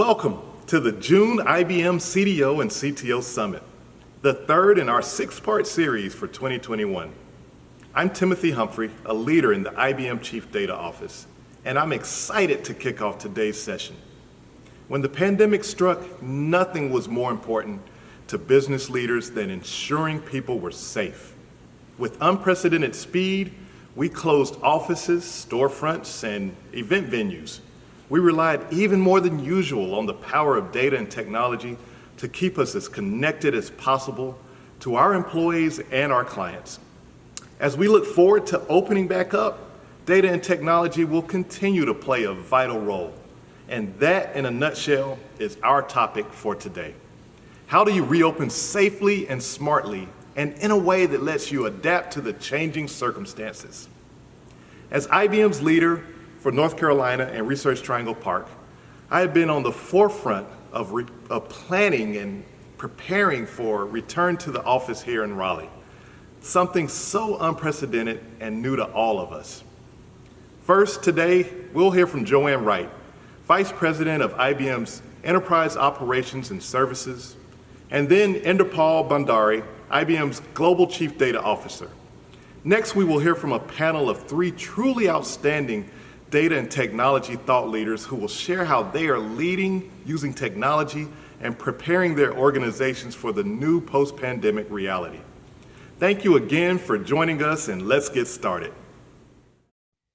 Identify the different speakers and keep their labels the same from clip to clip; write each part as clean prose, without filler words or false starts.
Speaker 1: Welcome to the June IBM CDO and CTO Summit, the third in our six-part series for 2021. I'm Timothy Humphrey, a leader in the IBM Chief Data Office, and I'm excited to kick off today's session. When the pandemic struck, nothing was more important to business leaders than ensuring people were safe. With unprecedented speed, we closed offices, storefronts, and event venues. We relied even more than usual on the power of data and technology to keep us as connected as possible to our employees and our clients. As we look forward to opening back up, data and technology will continue to play a vital role. And that, in a nutshell, is our topic for today. How do you reopen safely and smartly, and in a way that lets you adapt to the changing circumstances? As IBM's leader for North Carolina and Research Triangle Park, I have been on the forefront of planning and preparing for return to the office here in Raleigh, something so unprecedented and new to all of us. First, today, we'll hear from Joanne Wright, Vice President of IBM's Enterprise Operations and Services, and then Inderpal Bhandari, IBM's Global Chief Data Officer. Next, we will hear from a panel of three truly outstanding data and technology thought leaders who will share how they are leading using technology and preparing their organizations for the new post-pandemic reality. Thank you again for joining us, and let's get started.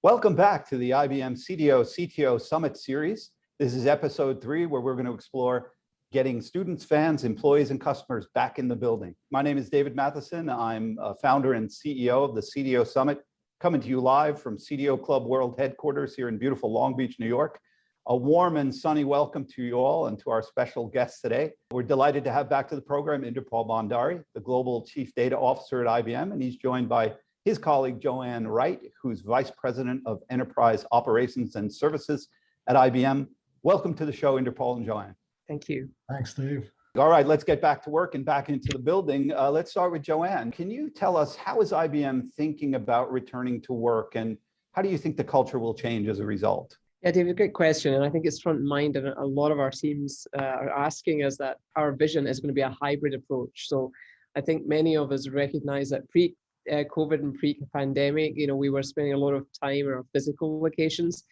Speaker 2: Welcome back to the IBM CDO CTO Summit Series. This is episode 3, where we're going to explore getting students, fans, employees, and customers back in the building. My name is David Mathison. I'm a founder and CEO of the CDO Summit, coming to you live from CDO Club World Headquarters here in beautiful Long Beach, New York. A warm and sunny welcome to you all and to our special guests today. We're delighted to have back to the program Inderpal Bhandari, the Global Chief Data Officer at IBM, and he's joined by his colleague Joanne Wright, who's Vice President of Enterprise Operations and Services at IBM. Welcome to the show, Inderpal and Joanne.
Speaker 3: Thank you.
Speaker 4: Thanks, Dave.
Speaker 2: All right, let's get back to work and back into the building. Let's start with Joanne. Can you tell us, how is IBM thinking about returning to work, and how do you think the culture will change as a result?
Speaker 3: Yeah, David, great question. And I think it's front of mind, and a lot of our teams are asking us that our vision is going to be a hybrid approach. So I think many of us recognize that pre-COVID and pre-pandemic, we were spending a lot of time in our physical locations.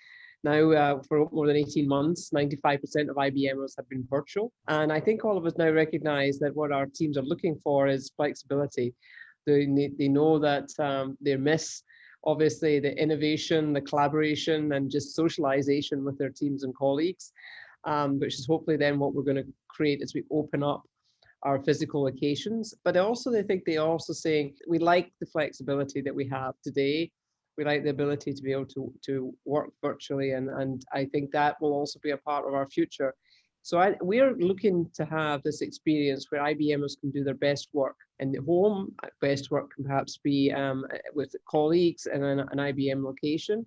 Speaker 3: Now, for more than 18 months, 95% of IBMers have been virtual. And I think all of us now recognize that what our teams are looking for is flexibility. They know that they miss, obviously, the innovation, the collaboration, and just socialization with their teams and colleagues, which is hopefully then what we're going to create as we open up our physical locations. But also, they are also saying, we like the flexibility that we have today. We like the ability to be able to work virtually, and I think that will also be a part of our future. So we are looking to have this experience where IBMers can do their best work in the home. Best work can perhaps be with colleagues in an IBM location.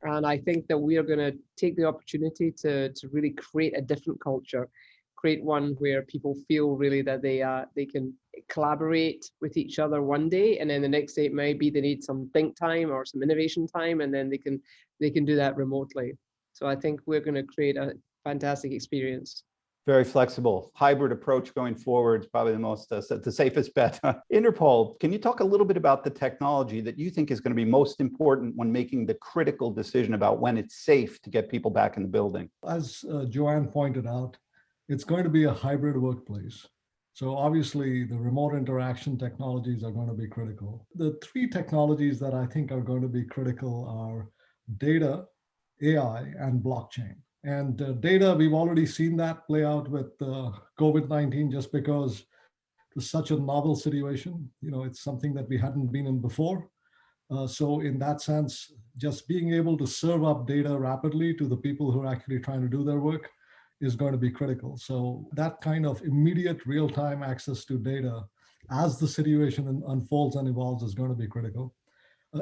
Speaker 3: And I think that we are going to take the opportunity to really create a different culture, create one where people feel really that they can collaborate with each other one day, and then the next day it may be they need some think time or some innovation time, and then they can do that remotely. So I think we're going to create a fantastic experience.
Speaker 2: Very flexible hybrid approach going forward is probably the most the safest bet. Inderpal, can you talk a little bit about the technology that you think is going to be most important when making the critical decision about when it's safe to get people back in the building?
Speaker 4: As Joanne pointed out, it's going to be a hybrid workplace. So obviously the remote interaction technologies are going to be critical. The 3 technologies that I think are going to be critical are data, AI, and blockchain. And data, we've already seen that play out with COVID-19, just because it's such a novel situation. It's something that we hadn't been in before. So in that sense, just being able to serve up data rapidly to the people who are actually trying to do their work is going to be critical. So that kind of immediate real-time access to data as the situation unfolds and evolves is going to be critical.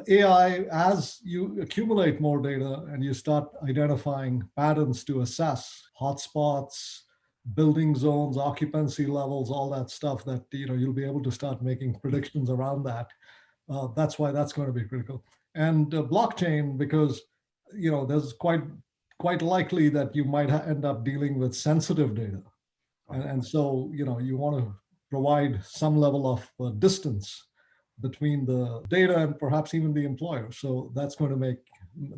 Speaker 4: AI, as you accumulate more data and you start identifying patterns to assess hotspots, building zones, occupancy levels, all that stuff, that you'll be able to start making predictions around that. That's why that's going to be critical. And blockchain, because there's quite quite likely that you might end up dealing with sensitive data. And so, you want to provide some level of distance between the data and perhaps even the employer. So that's going to make,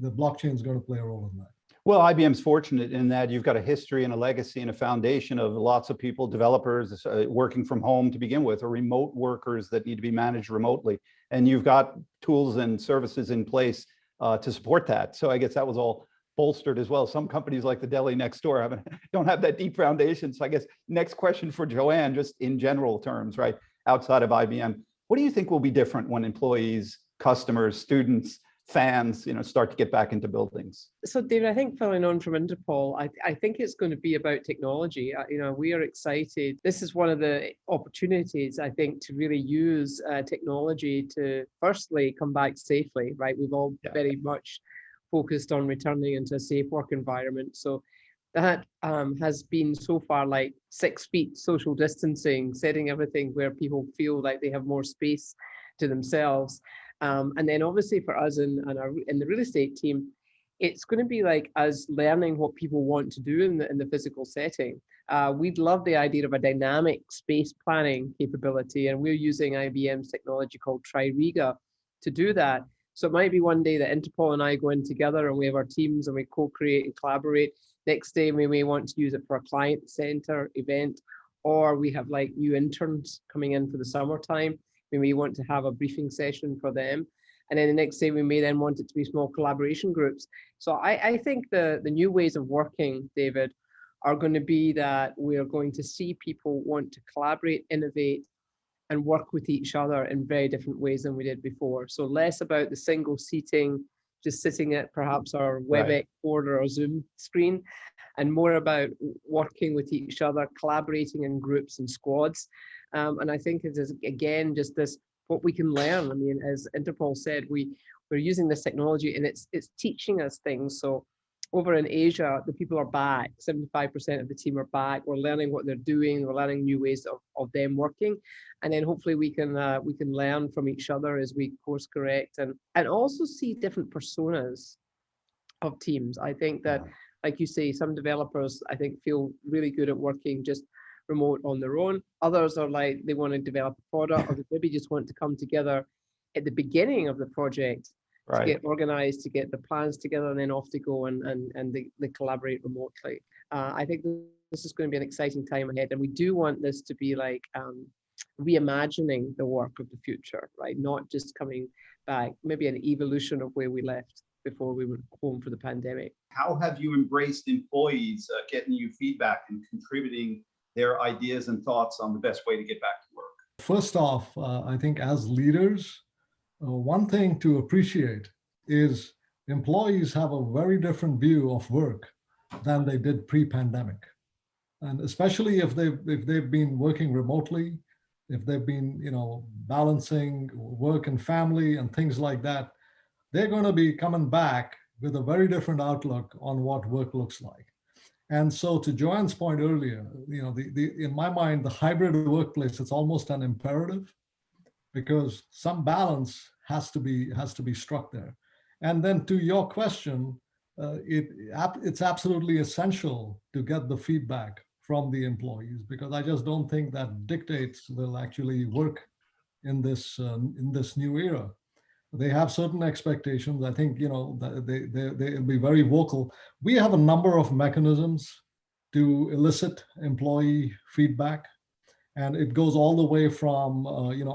Speaker 4: the blockchain is going to play a role in that.
Speaker 2: Well, IBM's fortunate in that you've got a history and a legacy and a foundation of lots of people, developers working from home to begin with, or remote workers that need to be managed remotely. And you've got tools and services in place to support that. So I guess that was all bolstered as well. Some companies like the deli next door don't have that deep foundation. So I guess next question for Joanne, just in general terms, right, outside of IBM, what do you think will be different when employees, customers, students, fans, start to get back into buildings?
Speaker 3: So David, I think following on from Inderpal, I think it's going to be about technology. We are excited. This is one of the opportunities, I think, to really use technology to firstly come back safely, right? We've all very much focused on returning into a safe work environment. So that has been so far like 6 feet social distancing, setting everything where people feel like they have more space to themselves. And then obviously for us in the real estate team, it's going to be like us learning what people want to do in the physical setting. We'd love the idea of a dynamic space planning capability, and we're using IBM's technology called Tririga to do that. So it might be one day that Inderpal and I go in together and we have our teams and we co-create and collaborate. Next day we may want to use it for a client center event, or we have like new interns coming in for the summertime. We may want to have a briefing session for them. And then the next day we may then want it to be small collaboration groups. So I think the new ways of working, David, are going to be that we're going to see people want to collaborate, innovate, and work with each other in very different ways than we did before. So less about the single seating, just sitting at perhaps our WebEx board or our Zoom screen, and more about working with each other, collaborating in groups and squads. And I think it is, again, just this, what we can learn. I mean, as Inderpal said, we're using this technology and it's teaching us things. So over in Asia, the people are back. 75% of the team are back. We're learning what they're doing. We're learning new ways of them working. And then hopefully we can learn from each other as we course correct and also see different personas of teams. I think that, like you say, some developers, I think, feel really good at working just remote on their own. Others are like, they want to develop a product, or they maybe just want to come together at the beginning of the project to get organized, to get the plans together, and then off to go and they collaborate remotely. I think this is going to be an exciting time ahead, and we do want this to be like reimagining the work of the future, right? Not just coming back, maybe an evolution of where we left before we went home for the pandemic.
Speaker 2: How have you embraced employees getting you feedback and contributing their ideas and thoughts on the best way to get back to work?
Speaker 4: First off, I think as leaders, one thing to appreciate is employees have a very different view of work than they did pre-pandemic. And especially if they've been working remotely, if they've been, balancing work and family and things like that, they're going to be coming back with a very different outlook on what work looks like. And so to Joanne's point earlier, in my mind, the hybrid workplace, it's almost an imperative because some balance has to be struck there. And then to your question, it's absolutely essential to get the feedback from the employees, because I just don't think that dictates will actually work in this new era. They have certain expectations. I think they'll be very vocal. We have a number of mechanisms to elicit employee feedback, and it goes all the way from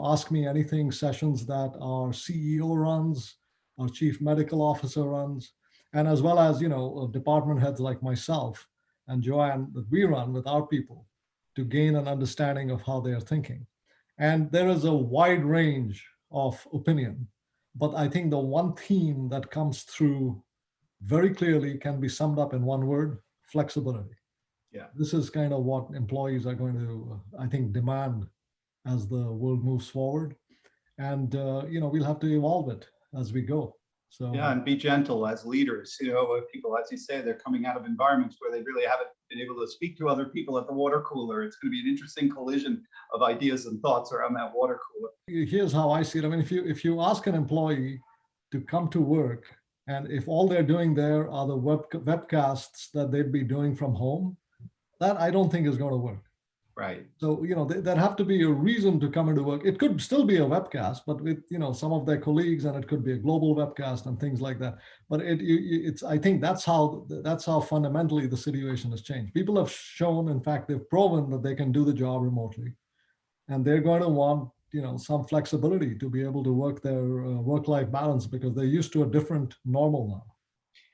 Speaker 4: ask me anything sessions that our CEO runs, our chief medical officer runs, and as well as department heads like myself and Joanne that we run with our people to gain an understanding of how they are thinking. And there is a wide range of opinion. But I think the one theme that comes through very clearly can be summed up in one word: flexibility.
Speaker 2: Yeah.
Speaker 4: This is kind of what employees are going to, I think, demand as the world moves forward. And, we'll have to evolve it as we go. So
Speaker 2: yeah, and be gentle as leaders. People, as you say, they're coming out of environments where they really haven't been able to speak to other people at the water cooler. It's going to be an interesting collision of ideas and thoughts around that water cooler.
Speaker 4: Here's how I see it. I mean, if you ask an employee to come to work And if all they're doing there are the webcasts that they'd be doing from home, that I don't think is going to work.
Speaker 2: Right.
Speaker 4: So, there'd have to be a reason to come into work. It could still be a webcast, but with, some of their colleagues, and it could be a global webcast and things like that. But I think that's how fundamentally the situation has changed. People have shown, in fact, they've proven that they can do the job remotely, and they're going to want, some flexibility to be able to work their work-life balance, because they're used to a different normal now.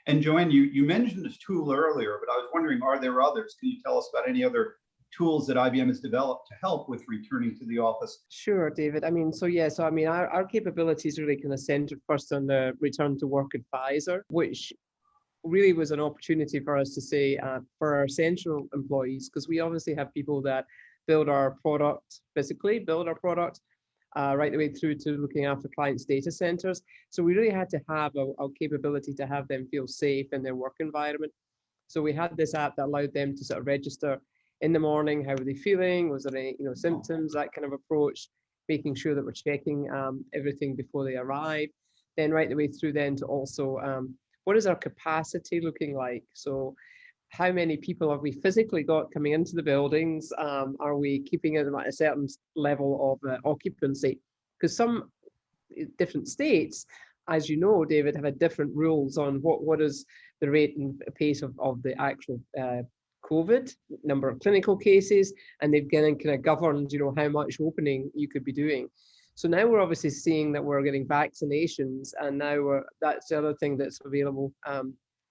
Speaker 2: And Joanne, you mentioned this tool earlier, but I was wondering, are there others? Can you tell us about any other tools that IBM has developed to help with returning to the office?
Speaker 3: Sure, David. Our capabilities really kind of centered first on the return to work advisor, which really was an opportunity for us to say for our central employees, because we obviously have people that build our product physically, right the way through to looking after clients' data centers. So we really had to have a capability to have them feel safe in their work environment. So we had this app that allowed them to sort of register in the morning, how were they feeling? Was there any symptoms, that kind of approach, making sure that we're checking everything before they arrive. Then right the way through then to also, what is our capacity looking like? So how many people have we physically got coming into the buildings? Are we keeping it at a certain level of occupancy? Because some different states, as you know, David, have had different rules on what is the rate and pace of the actual COVID, number of clinical cases, and they've kind of governed, how much opening you could be doing. So now we're obviously seeing that we're getting vaccinations, and now that's the other thing that's available.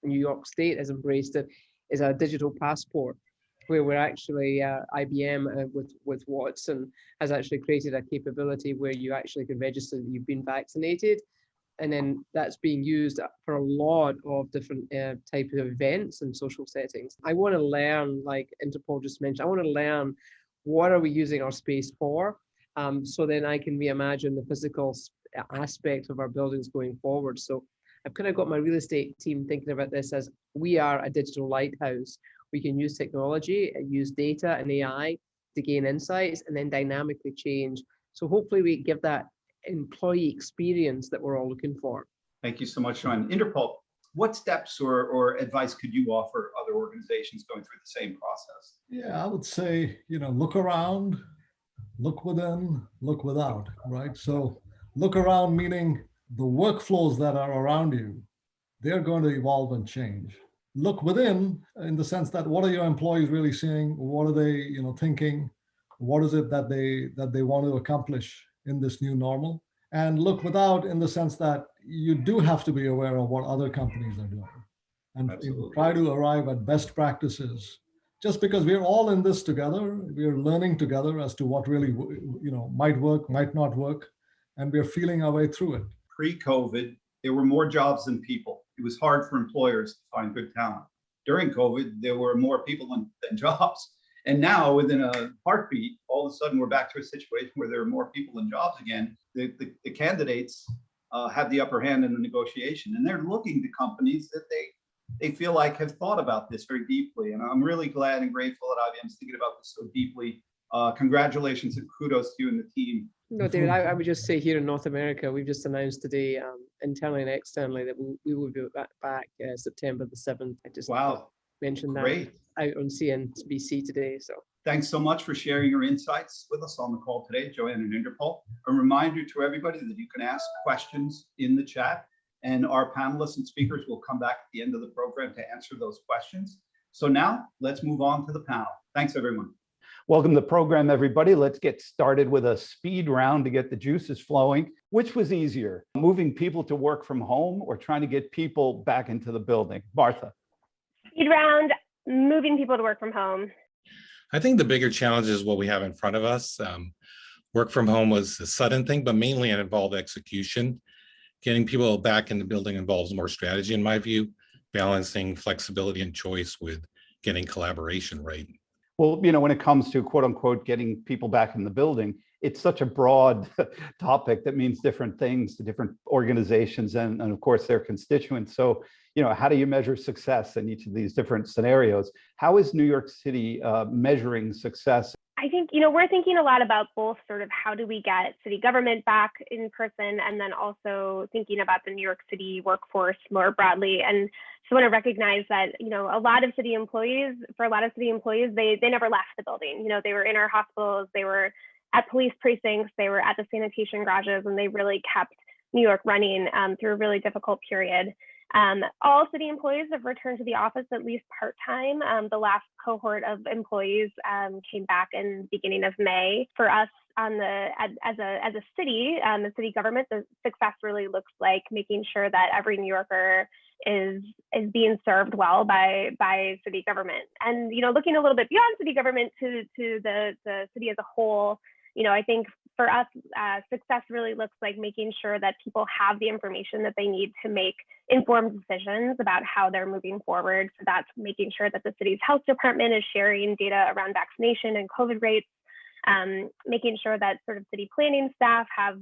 Speaker 3: New York State has embraced it, is a digital passport, where we're actually IBM with Watson has actually created a capability where you actually can register that you've been vaccinated. And then that's being used for a lot of different types of events and social settings. I want to learn, like Inderpal just mentioned, I want to learn what are we using our space for, so then I can reimagine the physical aspect of our buildings going forward. So I've kind of got my real estate team thinking about this as we are a digital lighthouse. We can use technology and use data and AI to gain insights and then dynamically change. So hopefully we give that employee experience that we're all looking for.
Speaker 2: Thank you so much, Joanne. Inderpal, what steps or advice could you offer other organizations going through the same process?
Speaker 4: Yeah, I would say, look around, look within, look without, right? So look around, meaning the workflows that are around you, they're going to evolve and change. Look within in the sense that what are your employees really seeing? What are they, thinking? What is it that they want to accomplish in this new normal? And look without in the sense that you do have to be aware of what other companies are doing and try to arrive at best practices. Just because we're all in this together, we're learning together as to what really, might work, might not work, and we're feeling our way through it.
Speaker 2: Pre-COVID, there were more jobs than people. It was hard for employers to find good talent. During COVID, there were more people than jobs. And now, within a heartbeat, all of a sudden, we're back to a situation where there are more people than jobs again. The candidates have the upper hand in the negotiation, and they're looking to companies that they feel like have thought about this very deeply. And I'm really glad and grateful that IBM's thinking about this so deeply. Congratulations and kudos to you and the team.
Speaker 3: No, David, I would just say here in North America, we've just announced today, internally and externally, that we will be back September the 7th. I just mentioned that out on CNBC today. So
Speaker 2: thanks so much for sharing your insights with us on the call today, Joanne and Inderpal. A reminder to everybody that you can ask questions in the chat, and our panelists and speakers will come back at the end of the program to answer those questions. So now let's move on to the panel. Thanks, everyone. Welcome to the program, everybody. Let's get started with a speed round to get the juices flowing. Which was easier, moving people to work from home or trying to get people back into the building? Martha.
Speaker 5: Speed round, moving people to work from home.
Speaker 6: I think the bigger challenge is what we have in front of us. Work from home was a sudden thing, but mainly it involved execution. Getting people back in the building involves more strategy, in my view, balancing flexibility and choice with getting collaboration right.
Speaker 2: Well, when it comes to quote unquote getting people back in the building, it's such a broad topic that means different things to different organizations and of course their constituents. So, how do you measure success in each of these different scenarios? How is New York City measuring success?
Speaker 5: I think, you know, we're thinking a lot about both sort of how do we get city government back in person, and then also thinking about the New York City workforce more broadly. And just want to recognize that, you know, a lot of city employees, they never left the building. You know, they were in our hospitals, they were at police precincts, they were at the sanitation garages, and they really kept New York running through a really difficult period. All city employees have returned to the office at least part-time. The last cohort of employees came back in the beginning of May. For us as a city, the city government, the success really looks like making sure that every New Yorker is being served well by city government. And, you know, looking a little bit beyond city government to the city as a whole, you know, I think for us, success really looks like making sure that people have the information that they need to make informed decisions about how they're moving forward. So that's making sure that the city's health department is sharing data around vaccination and COVID rates, making sure that sort of city planning staff have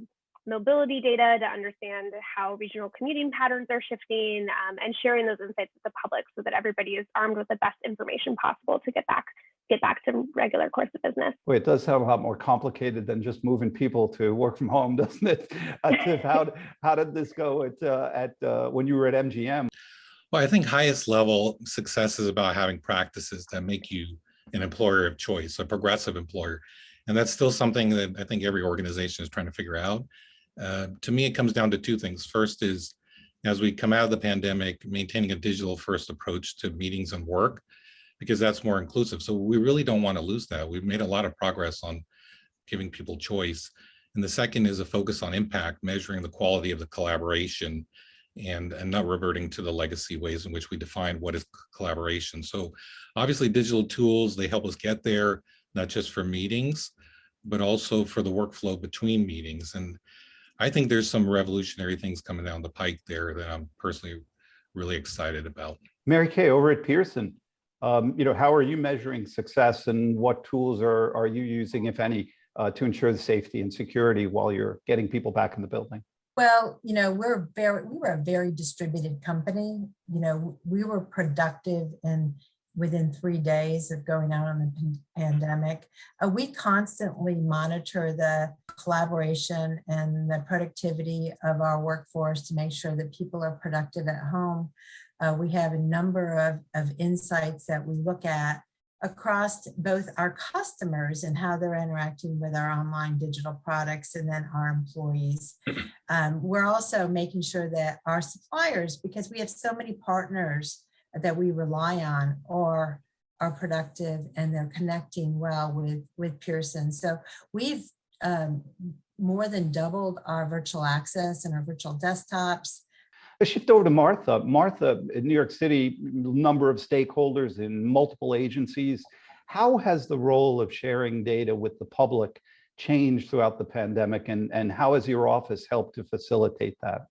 Speaker 5: mobility data to understand how regional commuting patterns are shifting, and sharing those insights with the public so that everybody is armed with the best information possible to get back to regular course of business.
Speaker 2: Boy, it does sound a lot more complicated than just moving people to work from home, doesn't it? Atif, how did this go when you were at MGM?
Speaker 6: Well, I think highest level success is about having practices that make you an employer of choice, a progressive employer. And that's still something that I think every organization is trying to figure out. To me, it comes down to two things. First is, as we come out of the pandemic, maintaining a digital first approach to meetings and work, because that's more inclusive. So we really don't want to lose that. We've made a lot of progress on giving people choice. And the second is a focus on impact, measuring the quality of the collaboration and not reverting to the legacy ways in which we define what is collaboration. So obviously digital tools, they help us get there, not just for meetings, but also for the workflow between meetings. And I think there's some revolutionary things coming down the pike there that I'm personally really excited about.
Speaker 2: Marykay, over at Pearson, you know, how are you measuring success, and what tools are you using, if any, to ensure the safety and security while you're getting people back in the building?
Speaker 7: Well, you know, we were a very distributed company. You know, we were productive within 3 days of going out on the pandemic. We constantly monitor the collaboration and the productivity of our workforce to make sure that people are productive at home. We have a number of insights that we look at across both our customers and how they're interacting with our online digital products, and then our employees. We're also making sure that our suppliers, because we have so many partners that we rely on, are productive and they're connecting well with Pearson. So we've more than doubled our virtual access and our virtual desktops.
Speaker 2: Let's shift over to Martha. Martha, in New York City, number of stakeholders in multiple agencies. How has the role of sharing data with the public changed throughout the pandemic, and how has your office helped to facilitate that?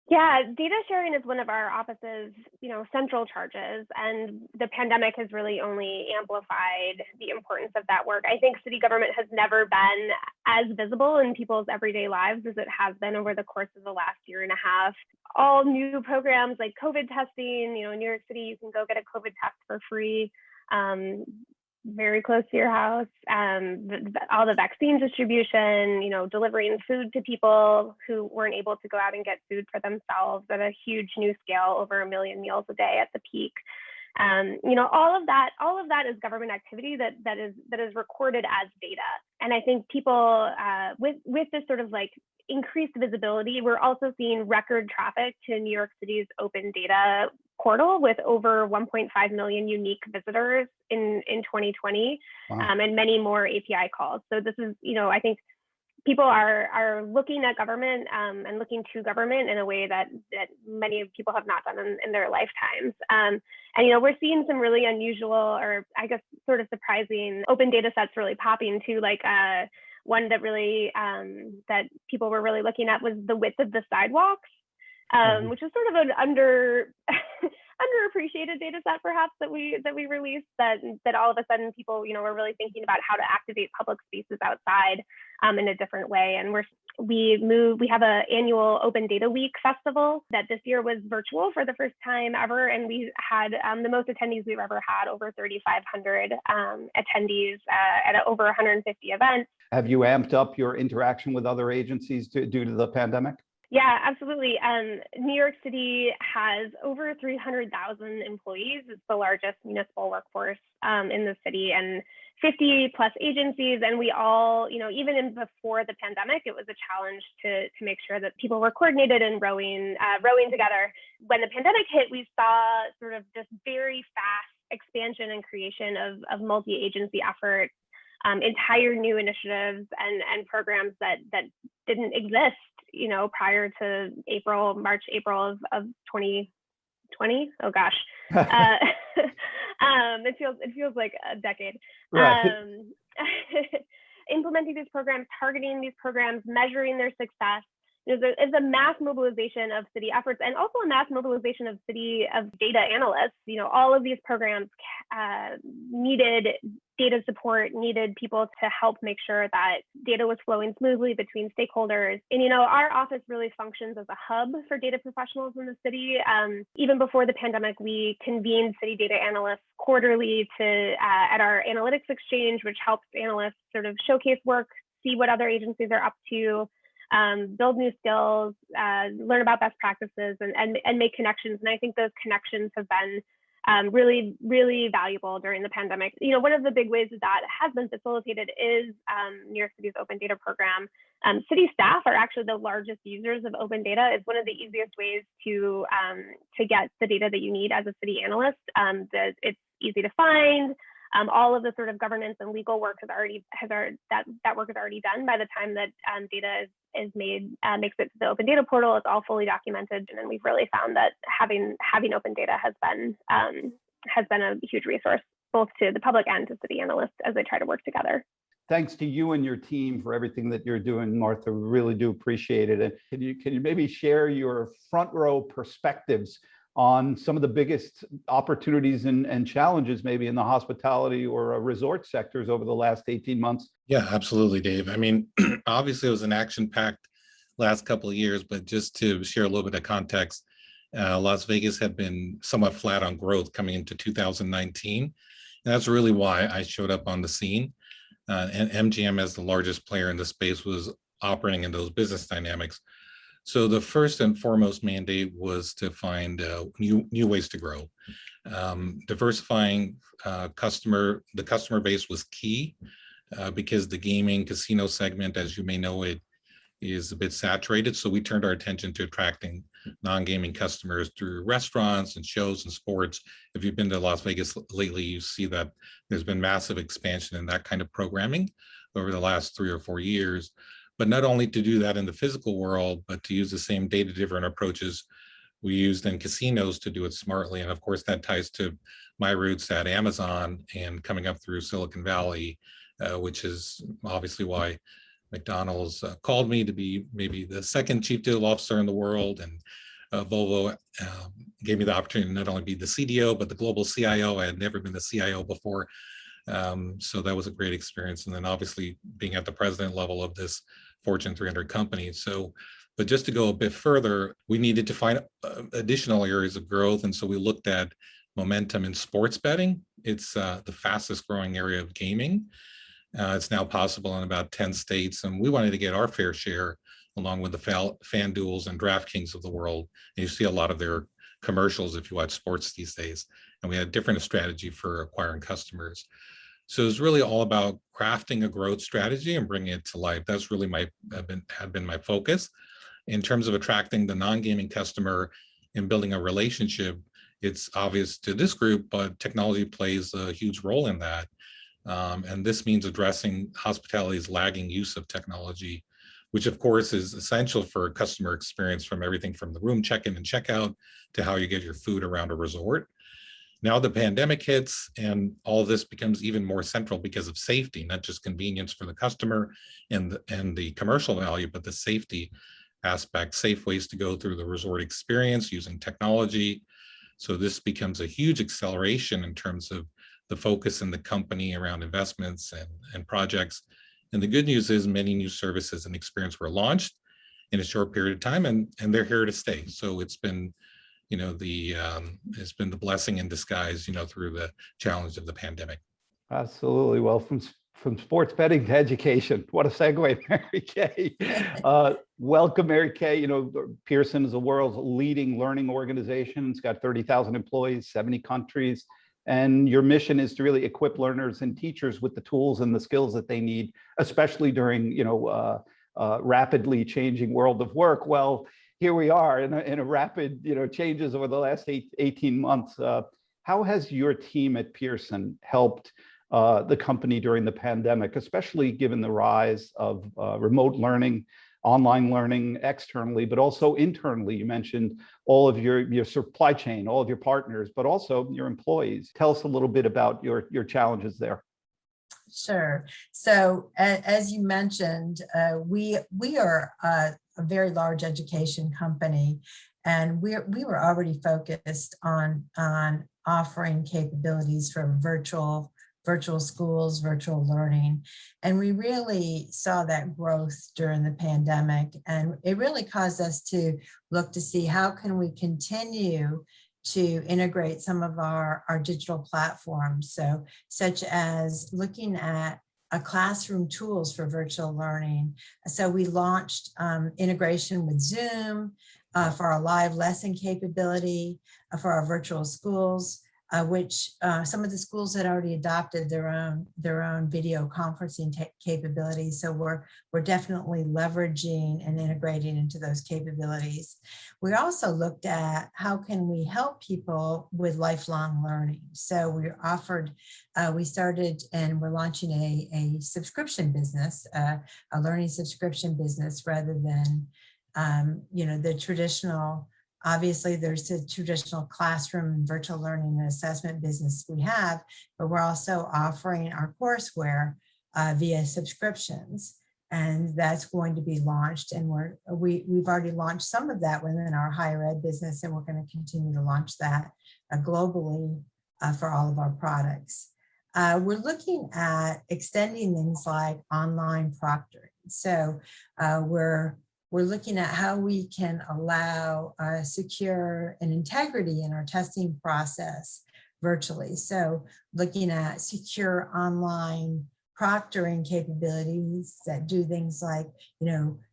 Speaker 5: Yeah, data sharing is one of our office's, you know, central charges, and the pandemic has really only amplified the importance of that work. I think city government has never been as visible in people's everyday lives as it has been over the course of the last year and a half. All new programs like COVID testing, you know, in New York City, you can go get a COVID test for free, very close to your house. All the vaccine distribution, you know, delivering food to people who weren't able to go out and get food for themselves at a huge new scale, over 1 million meals a day at the peak. You know, all of that is government activity that is recorded as data. And I think people with this sort of like increased visibility, we're also seeing record traffic to New York City's open data portal, with over 1.5 million unique visitors in 2020. Wow. And many more API calls. So this is, you know, I think people are looking at government and looking to government in a way that many people have not done in their lifetimes. And, you know, we're seeing some really unusual, or I guess sort of surprising open data sets really popping too. Like one that really, that people were really looking at was the width of the sidewalks, which is sort of an underappreciated data set perhaps that we released, that all of a sudden people, were really thinking about how to activate public spaces outside in a different way. And we have an annual Open Data Week festival that this year was virtual for the first time ever, and we had the most attendees we've ever had, over 3,500 attendees at over 150 events.
Speaker 2: Have you amped up your interaction with other agencies due to the pandemic?
Speaker 5: Yeah, absolutely. New York City has over 300,000 employees. It's the largest municipal workforce in the city, and 50 plus agencies. And we all, even before the pandemic, it was a challenge to make sure that people were coordinated and rowing together. When the pandemic hit, we saw sort of this very fast expansion and creation of multi-agency efforts, entire new initiatives and programs that didn't exist, prior to March, April of 2020. Oh gosh. It feels like a decade.
Speaker 2: Right.
Speaker 5: Implementing these programs, targeting these programs, measuring their success. There's a mass mobilization of city efforts, and also a mass mobilization of data analysts. All of these programs needed data support, needed people to help make sure that data was flowing smoothly between stakeholders. And our office really functions as a hub for data professionals in the city. Even before the pandemic, we convened city data analysts quarterly at our analytics exchange, which helps analysts sort of showcase work, see what other agencies are up to, build new skills, learn about best practices, and make connections. And I think those connections have been really, really valuable during the pandemic. One of the big ways that has been facilitated is New York City's open data program. City staff are actually the largest users of open data. It's one of the easiest ways to get the data that you need as a city analyst. It's easy to find. All of the sort of governance and legal work that work is already done by the time that data is made, makes it to the open data portal. It's all fully documented, and we've really found that having open data has been a huge resource, both to the public and to city analysts as they try to work together.
Speaker 2: Thanks to you and your team for everything that you're doing, Martha. We really do appreciate it. And can you maybe share your front row perspectives on some of the biggest opportunities and challenges maybe in the hospitality or resort sectors over the last 18 months?
Speaker 6: Yeah, absolutely, Dave. I mean, obviously it was an action-packed last couple of years, but just to share a little bit of context, Las Vegas had been somewhat flat on growth coming into 2019. And that's really why I showed up on the scene. And MGM, as the largest player in the space, was operating in those business dynamics. So the first and foremost mandate was to find new ways to grow. Diversifying the customer base was key because the gaming casino segment, as you may know, it is a bit saturated. So we turned our attention to attracting non-gaming customers through restaurants and shows and sports. If you've been to Las Vegas lately, you see that there's been massive expansion in that kind of programming over the last 3 or 4 years. But not only to do that in the physical world, but to use the same data-driven approaches we used in casinos to do it smartly. And of course, that ties to my roots at Amazon and coming up through Silicon Valley, which is obviously why McDonald's called me to be maybe the second chief digital officer in the world. And Volvo gave me the opportunity to not only be the CDO, but the global CIO. I had never been the CIO before. So that was a great experience. And then obviously being at the president level of this Fortune 300 company. So, but just to go a bit further, we needed to find additional areas of growth. And so we looked at momentum in sports betting. It's the fastest growing area of gaming. It's now possible in about 10 states. And we wanted to get our fair share along with the FanDuels and DraftKings of the world. And you see a lot of their commercials if you watch sports these days. And we had a different strategy for acquiring customers. So it's really all about crafting a growth strategy and bringing it to life. That's really had been my focus. In terms of attracting the non-gaming customer and building a relationship, it's obvious to this group, but technology plays a huge role in that. And this means addressing hospitality's lagging use of technology, which of course is essential for customer experience, from everything from the room check-in and check-out to how you get your food around a resort. Now the pandemic hits and all of this becomes even more central because of safety, not just convenience for the customer and the commercial value, but the safety aspect, safe ways to go through the resort experience using technology. So this becomes a huge acceleration in terms of the focus in the company around investments and projects. And the good news is many new services and experience were launched in a short period of time, and they're here to stay. So it's been, it's been the blessing in disguise, through the challenge of the pandemic.
Speaker 2: Absolutely. Well, from sports betting to education, what a segue, Marykay. Welcome, Marykay. Pearson is the world's leading learning organization. It's got 30,000 employees, 70 countries. And your mission is to really equip learners and teachers with the tools and the skills that they need, especially during, rapidly changing world of work. Well, here we are in a rapid, changes over the last 18 months. How has your team at Pearson helped the company during the pandemic, especially given the rise of remote learning, online learning externally, but also internally? You mentioned all of your supply chain, all of your partners, but also your employees. Tell us a little bit about your challenges there.
Speaker 7: Sure. So as you mentioned, we are a very large education company, and we were already focused on offering capabilities for virtual schools, virtual learning. And we really saw that growth during the pandemic. And it really caused us to look to see how can we continue to integrate some of our digital platforms. So such as looking at classroom tools for virtual learning. So we launched integration with Zoom for our live lesson capability for our virtual schools, which some of the schools had already adopted their own video conferencing capabilities. So we're definitely leveraging and integrating into those capabilities. We also looked at how can we help people with lifelong learning. So we started and we're launching a subscription business, a learning subscription business, rather than the traditional. Obviously, there's the traditional classroom and virtual learning and assessment business we have, but we're also offering our courseware via subscriptions, and that's going to be launched. And we've already launched some of that within our higher ed business, and we're going to continue to launch that globally for all of our products. We're looking at extending things like online proctoring. So we're looking at how we can allow secure and integrity in our testing process virtually. So looking at secure online proctoring capabilities that do things like,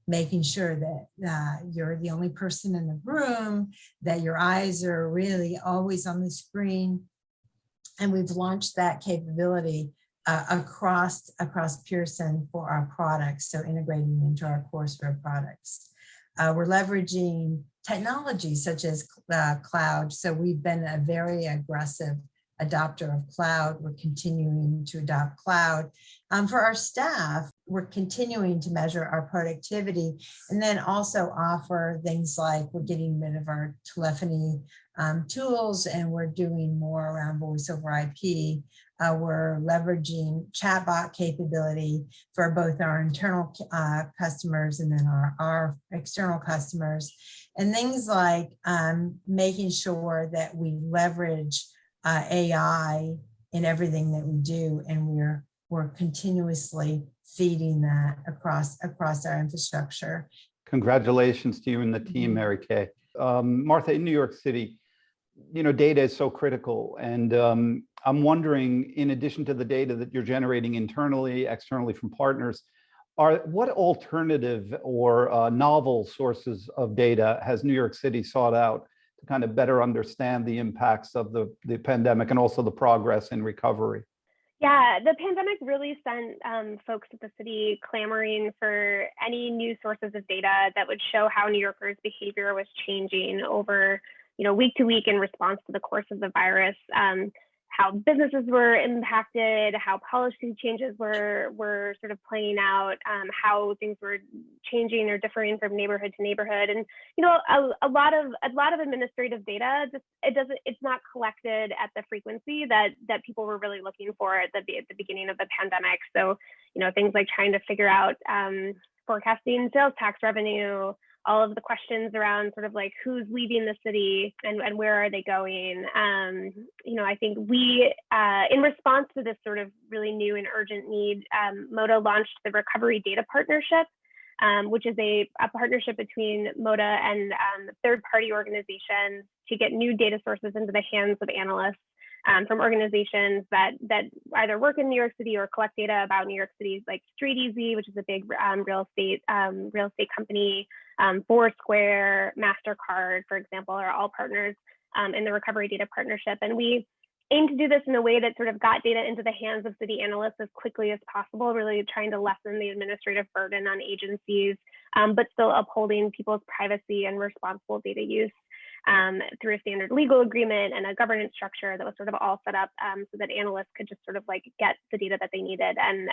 Speaker 7: making sure that you're the only person in the room, that your eyes are really always on the screen. And we've launched that capability across Pearson for our products, so integrating into our courseware products. We're leveraging technology such as cloud. So we've been a very aggressive adopter of cloud. We're continuing to adopt cloud. For our staff, we're continuing to measure our productivity, and then also offer things like we're getting rid of our telephony tools, and we're doing more around voice over IP. We're leveraging chatbot capability for both our internal customers and then our external customers, and things like making sure that we leverage AI in everything that we do, and we're continuously feeding that across our infrastructure.
Speaker 2: Congratulations to you and the team, Marykay. Martha, in New York City, data is so critical, and I'm wondering, in addition to the data that you're generating internally, externally from partners, what alternative or novel sources of data has New York City sought out to kind of better understand the impacts of the pandemic and also the progress in recovery?
Speaker 5: Yeah, the pandemic really sent folks at the city clamoring for any new sources of data that would show how New Yorkers' behavior was changing over, week to week in response to the course of the virus. How businesses were impacted, how policy changes were sort of playing out, how things were changing or differing from neighborhood to neighborhood, and a lot of administrative data it's not collected at the frequency that people were really looking for at the beginning of the pandemic. So things like trying to figure out forecasting sales tax revenue, all of the questions around sort of like who's leaving the city and where are they going. I think we, in response to this sort of really new and urgent need, MODA launched the Recovery Data Partnership, which is a partnership between MODA and third-party organizations to get new data sources into the hands of analysts from organizations that either work in New York City or collect data about New York City, like StreetEasy, which is a big real estate company, Foursquare, MasterCard, for example, are all partners in the Recovery Data Partnership. And we aim to do this in a way that sort of got data into the hands of city analysts as quickly as possible, really trying to lessen the administrative burden on agencies, but still upholding people's privacy and responsible data use through a standard legal agreement and a governance structure that was sort of all set up so that analysts could just sort of like get the data that they needed and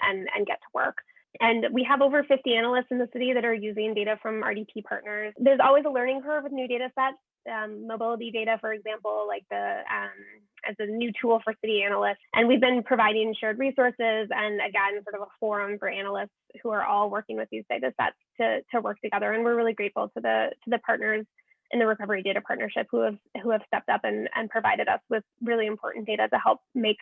Speaker 5: get to work. And we have over 50 analysts in the city that are using data from RDP partners. There's always a learning curve with new data sets. Mobility data, for example, like as a new tool for city analysts. And we've been providing shared resources and again, sort of a forum for analysts who are all working with these data sets to work together. And we're really grateful to the partners in the Recovery Data Partnership who have stepped up and provided us with really important data to help make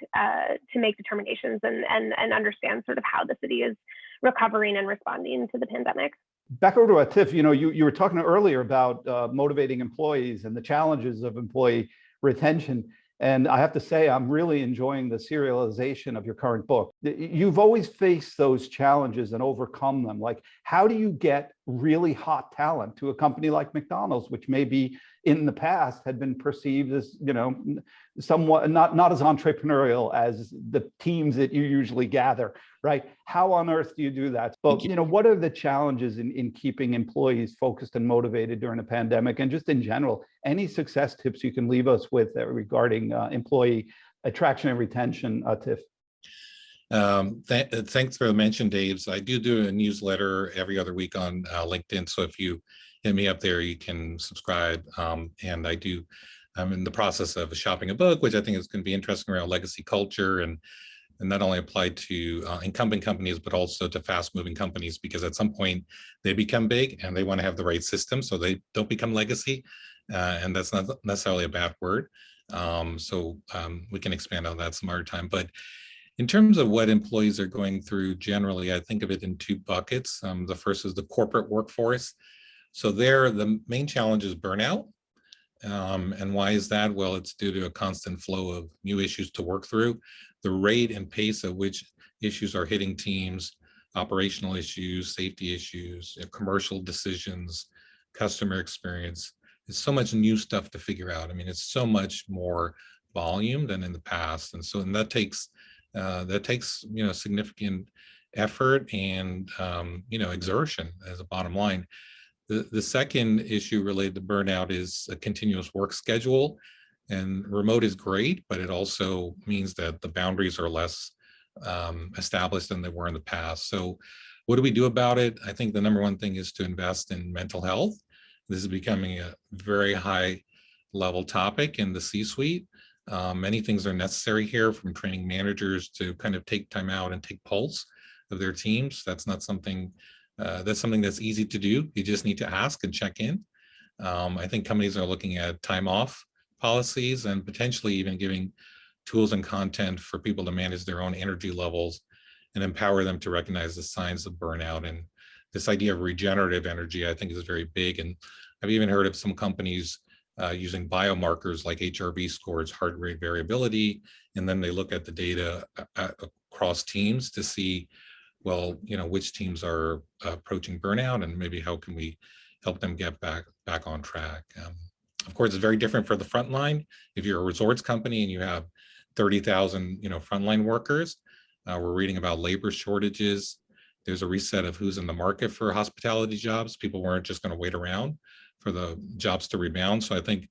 Speaker 5: determinations and understand sort of how the city is recovering and responding to the pandemic.
Speaker 2: Back over to Atif, you were talking earlier about motivating employees and the challenges of employee retention. And I have to say, I'm really enjoying the serialization of your current book. You've always faced those challenges and overcome them. Like, how do you get really hot talent to a company like McDonald's, which maybe in the past had been perceived as, somewhat not as entrepreneurial as the teams that you usually gather, right? How on earth do you do that? But, what are the challenges in keeping employees focused and motivated during a pandemic? And just in general, any success tips you can leave us with regarding employee attraction and retention, Atif?
Speaker 6: Thanks for the mention, Dave. I do a newsletter every other week on LinkedIn. So if you hit me up there, you can subscribe. And I'm in the process of shopping a book, which I think is going to be interesting around legacy culture and not only applied to incumbent companies, but also to fast moving companies, because at some point they become big and they want to have the right system so they don't become legacy. And that's not necessarily a bad word. So we can expand on that some other time. But in terms of what employees are going through generally, I think of it in two buckets. The first is the corporate workforce. So there, the main challenge is burnout. And why is that? Well, it's due to a constant flow of new issues to work through. The rate and pace at which issues are hitting teams, operational issues, safety issues, commercial decisions, customer experience. There's so much new stuff to figure out. I mean, it's so much more volume than in the past. And that takes significant effort and exertion as a bottom line. The second issue related to burnout is a continuous work schedule, and remote is great, but it also means that the boundaries are less established than they were in the past. So what do we do about it? I think the number one thing is to invest in mental health. This is becoming a very high level topic in the C-suite. Many things are necessary here, from training managers to kind of take time out and take pulse of their teams. That's not something that's something that's easy to do. You just need to ask and check in. I think companies are looking at time off policies and potentially even giving tools and content for people to manage their own energy levels and empower them to recognize the signs of burnout. And this idea of regenerative energy, I think, is very big. And I've even heard of some companies using biomarkers like HRV scores, heart rate variability, and then they look at the data across teams to see, well, which teams are approaching burnout and maybe how can we help them get back on track. Of course, it's very different for the frontline. If you're a resorts company and you have 30,000, frontline workers, we're reading about labor shortages. There's a reset of who's in the market for hospitality jobs. People weren't just going to wait around for the jobs to rebound. So I think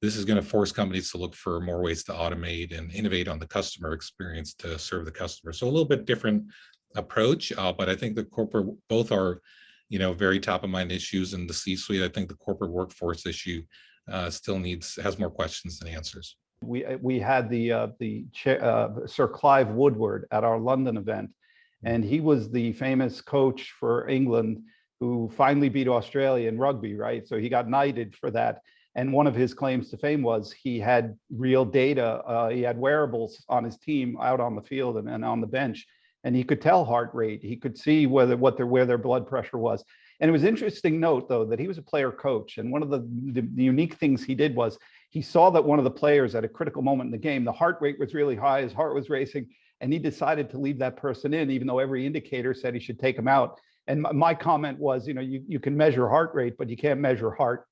Speaker 6: this is going to force companies to look for more ways to automate and innovate on the customer experience to serve the customer. So a little bit different approach, but I think the corporate, both are, very top of mind issues in the C-suite. I think the corporate workforce issue still has more questions than answers.
Speaker 2: We had the Sir Clive Woodward at our London event, and he was the famous coach for England who finally beat Australia in rugby, right? So he got knighted for that. And one of his claims to fame was he had real data. He had wearables on his team out on the field and on the bench, and he could tell heart rate. He could see where their blood pressure was. And it was interesting note, though, that he was a player coach. And one of the unique things he did was he saw that one of the players at a critical moment in the game, the heart rate was really high, his heart was racing, and he decided to leave that person in, even though every indicator said he should take him out. And my comment was, you can measure heart rate, but you can't measure heart.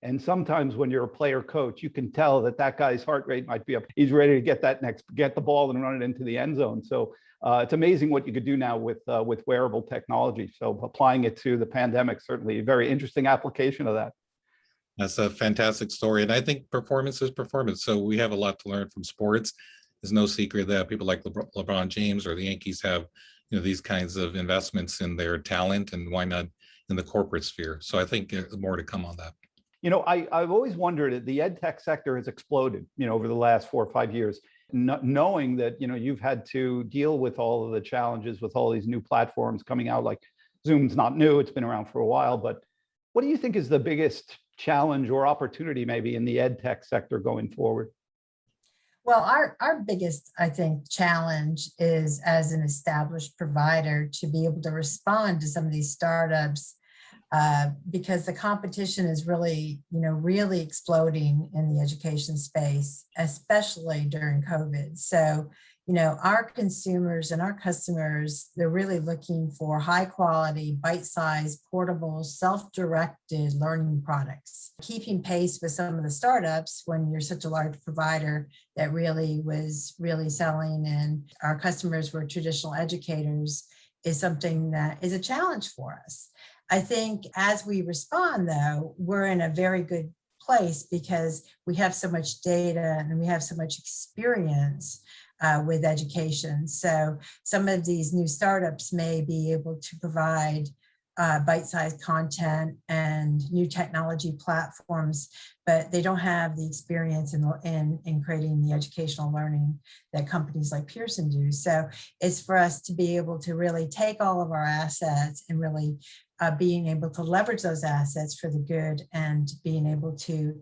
Speaker 2: And sometimes when you're a player coach, you can tell that guy's heart rate might be up. He's ready to get the ball and run it into the end zone. So it's amazing what you could do now with wearable technology. So applying it to the pandemic, certainly a very interesting application of that.
Speaker 6: That's a fantastic story. And I think performance is performance. So we have a lot to learn from sports. There's no secret that people like LeBron James or the Yankees have, these kinds of investments in their talent, and why not in the corporate sphere? So I think more to come on that.
Speaker 2: I've always wondered, the ed tech sector has exploded, over the last 4 or 5 years, knowing that, you've had to deal with all of the challenges with all these new platforms coming out. Like Zoom's not new, it's been around for a while, but what do you think is the biggest challenge or opportunity maybe in the ed tech sector going forward?
Speaker 7: Well, our biggest, I think, challenge is as an established provider to be able to respond to some of these startups, because the competition is really, really exploding in the education space, especially during COVID. So, our consumers and our customers, they're really looking for high quality, bite-sized, portable, self-directed learning products. Keeping pace with some of the startups when you're such a large provider that was really selling, and our customers were traditional educators, is something that is a challenge for us. I think as we respond, though, we're in a very good place because we have so much data and we have so much experience with education. So some of these new startups may be able to provide bite-sized content and new technology platforms, but they don't have the experience in creating the educational learning that companies like Pearson do. So it's for us to be able to really take all of our assets and really being able to leverage those assets for the good, and being able to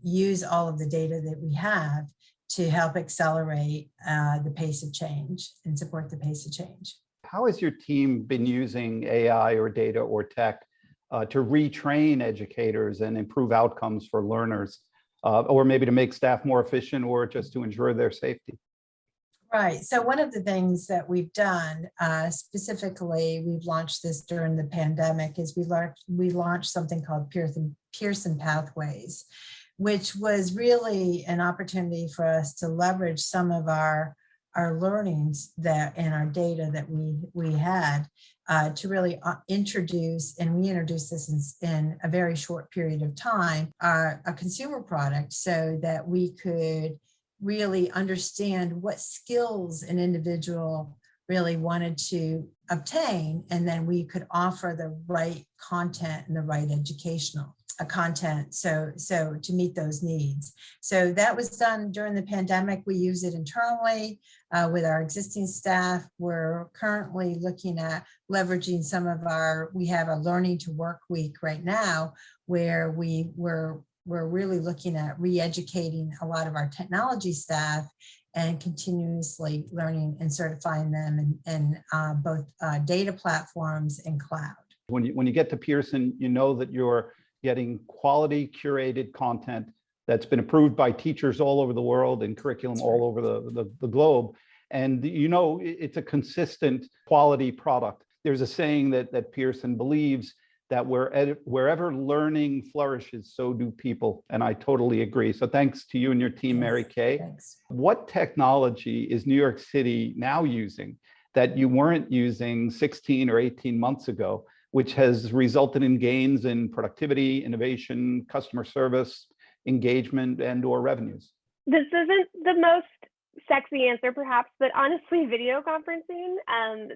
Speaker 7: use all of the data that we have to help accelerate the pace of change and support the pace of change.
Speaker 2: How has your team been using AI or data or tech to retrain educators and improve outcomes for learners, or maybe to make staff more efficient, or just to ensure their safety?
Speaker 7: Right. So one of the things that we've done, specifically, we've launched this during the pandemic, is we launched something called Pearson Pathways, which was really an opportunity for us to leverage some of our learnings and our data that we had to really introduce, and we introduced this in a very short period of time, a consumer product, so that we could really understand what skills an individual really wanted to obtain, and then we could offer the right content and the right educational content so to meet those needs. So that was done during the pandemic. We use it internally with our existing staff. We're currently looking at leveraging we have a learning to work week right now, where we're really looking at re-educating a lot of our technology staff and continuously learning and certifying them in both data platforms and cloud.
Speaker 2: When you get to Pearson, you know that you're getting quality curated content that's been approved by teachers all over the world and curriculum all over the globe. And it's a consistent quality product. There's a saying that Pearson believes that wherever learning flourishes, so do people. And I totally agree. So thanks to you and your team, Marykay.
Speaker 7: Thanks.
Speaker 2: What technology is New York City now using that you weren't using 16 or 18 months ago, which has resulted in gains in productivity, innovation, customer service, engagement, and/or revenues?
Speaker 5: This isn't the most sexy answer, perhaps, but honestly, video conferencing,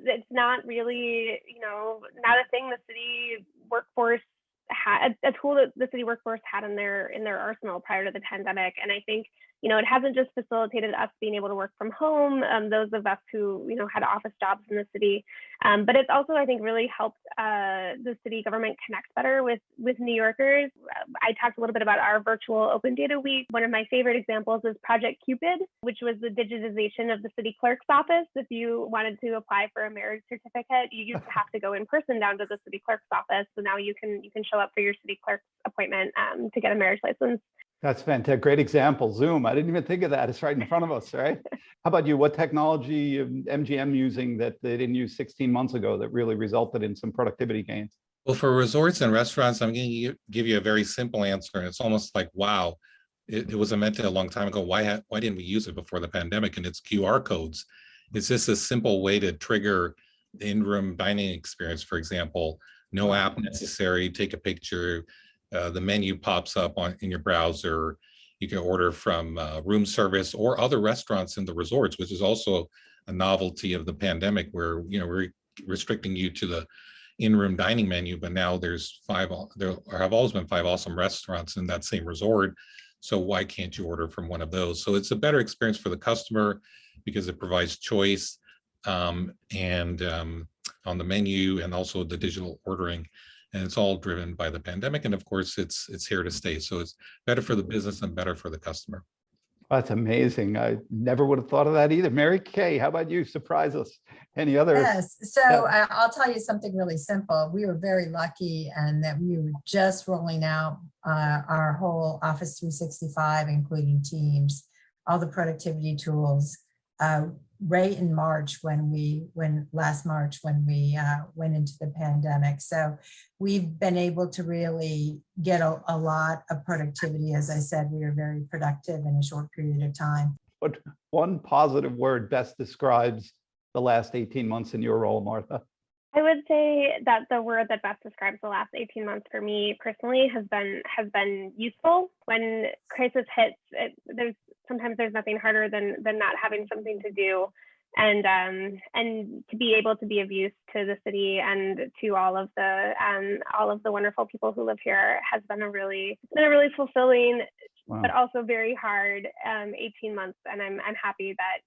Speaker 5: it's not really, not a thing the city workforce had, a tool that the city workforce had in their arsenal prior to the pandemic. And I think it hasn't just facilitated us being able to work from home, those of us who, had office jobs in the city, but it's also, I think, really helped the city government connect better with New Yorkers. I talked a little bit about our virtual Open Data Week. One of my favorite examples is Project Cupid, which was the digitization of the city clerk's office. If you wanted to apply for a marriage certificate, you used to have to go in person down to the city clerk's office. So now you can show up for your city clerk's appointment to get a marriage license.
Speaker 2: That's fantastic. Great example. Zoom. I didn't even think of that. It's right in front of us, right? How about you? What technology MGM using that they didn't use 16 months ago that really resulted in some productivity gains?
Speaker 6: Well, for resorts and restaurants, I'm going to give you a very simple answer. And it's almost like, wow, it was invented a long time ago. Why didn't we use it before the pandemic? And it's QR codes. It's just a simple way to trigger the in-room dining experience. For example, no app necessary. Take a picture. The menu pops up in your browser. You can order from room service or other restaurants in the resorts, which is also a novelty of the pandemic, where we're restricting you to the in-room dining menu. But now there have always been 5 awesome restaurants in that same resort. So why can't you order from one of those? So it's a better experience for the customer because it provides choice and on the menu, and also the digital ordering. And it's all driven by the pandemic. And of course, it's here to stay. So it's better for the business and better for the customer.
Speaker 2: That's amazing. I never would have thought of that either. Marykay, how about you? Surprise us. Any others?
Speaker 7: Yes. So I'll tell you something really simple. We were very lucky, and that we were just rolling out our whole Office 365, including Teams, all the productivity tools, right in March last March when we went into the pandemic. So we've been able to really get a lot of productivity. As I said, we were very productive in a short period of time.
Speaker 2: What one positive word best describes the last 18 months in your role, Martha?
Speaker 5: I would say that the word that best describes the last 18 months for me personally has been useful. When crisis hits, sometimes there's nothing harder than not having something to do, and to be able to be of use to the city and to all of the wonderful people who live here has been a really fulfilling, wow, but also very hard 18 months. And I'm happy that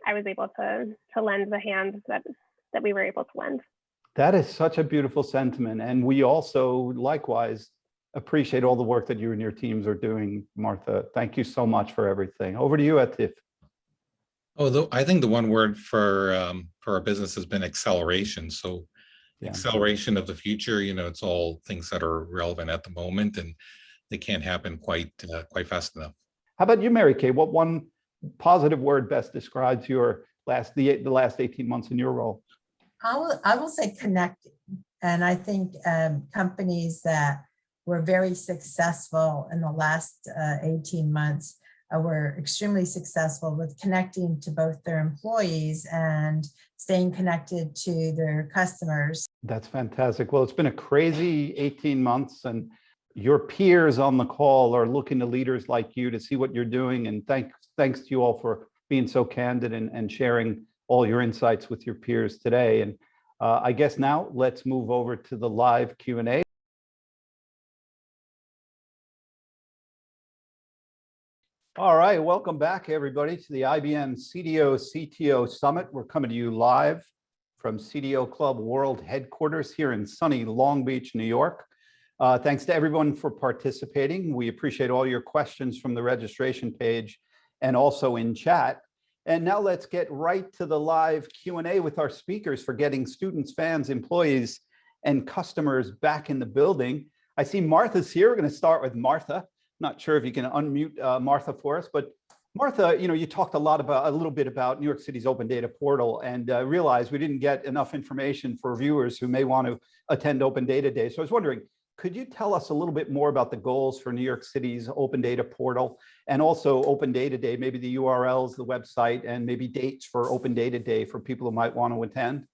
Speaker 5: I was able to lend the hand that we were able to lend.
Speaker 2: That is such a beautiful sentiment. And we also likewise appreciate all the work that you and your teams are doing, Martha. Thank you so much for everything. Over to you, Atif.
Speaker 6: Oh, I think the one word for our business has been acceleration. So acceleration of the future, it's all things that are relevant at the moment, and they can't happen quite fast enough. How
Speaker 2: about you, Marykay? What one positive word best describes your the last 18 months in your role?
Speaker 7: I will say connecting. And I think companies that were very successful in the last 18 months were extremely successful with connecting to both their employees and staying connected to their customers.
Speaker 2: That's fantastic. Well, it's been a crazy 18 months, and your peers on the call are looking to leaders like you to see what you're doing. And thanks to you all for being so candid and sharing all your insights with your peers today. And I guess now let's move over to the live Q&A. All right, welcome back, everybody, to the IBM CDO CTO Summit. We're coming to you live from CDO Club World Headquarters here in sunny Long Beach, New York. Thanks to everyone for participating. We appreciate all your questions from the registration page and also in chat. And now let's get right to the live Q&A with our speakers for getting students, fans, employees, and customers back in the building. I see Martha's here. We're going to start with Martha. Not sure if you can unmute Martha for us, but Martha, you talked a little bit about New York City's open data portal, and realized we didn't get enough information for viewers who may want to attend Open Data Day. So I was wondering, could you tell us a little bit more about the goals for New York City's open data portal, and also Open Data Day, maybe the URLs, the website, and maybe dates for Open Data Day for people who might want to attend?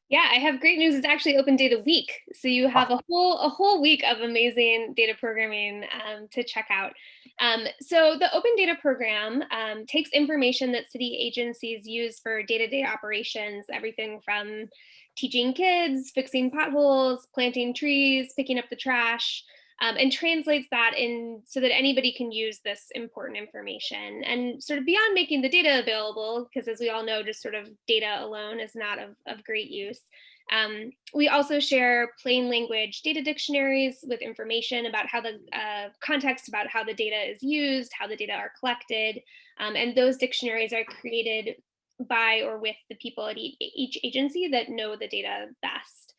Speaker 8: Yeah, I have great news. It's actually Open Data Week. So you have a whole week of amazing data programming to check out. So the Open Data Program takes information that city agencies use for day-to-day operations, everything from teaching kids, fixing potholes, planting trees, picking up the trash, and translates that in so that anybody can use this important information. And sort of beyond making the data available, because as we all know, just sort of data alone is not of great use. We also share plain language data dictionaries with information about how the context about how the data is used, how the data are collected. And those dictionaries are created by or with the people at each agency that know the data best.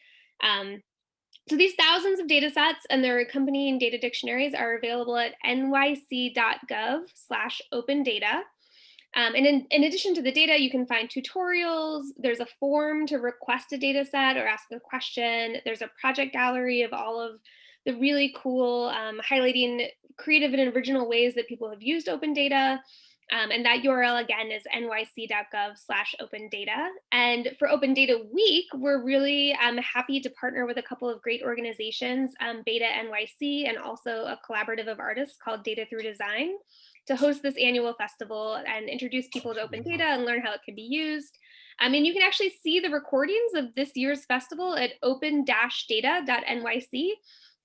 Speaker 8: So these thousands of data sets and their accompanying data dictionaries are available at nyc.gov/open data. And in addition to the data, you can find tutorials. There's a form to request a data set or ask a question. There's a project gallery of all of the really cool, highlighting creative and original ways that people have used open data. And that URL again is nyc.gov/open data. And for Open Data Week, we're really happy to partner with a couple of great organizations, Beta NYC, and also a collaborative of artists called Data Through Design, to host this annual festival and introduce people to open data and learn how it can be used. And you can actually see the recordings of this year's festival at open-data.nyc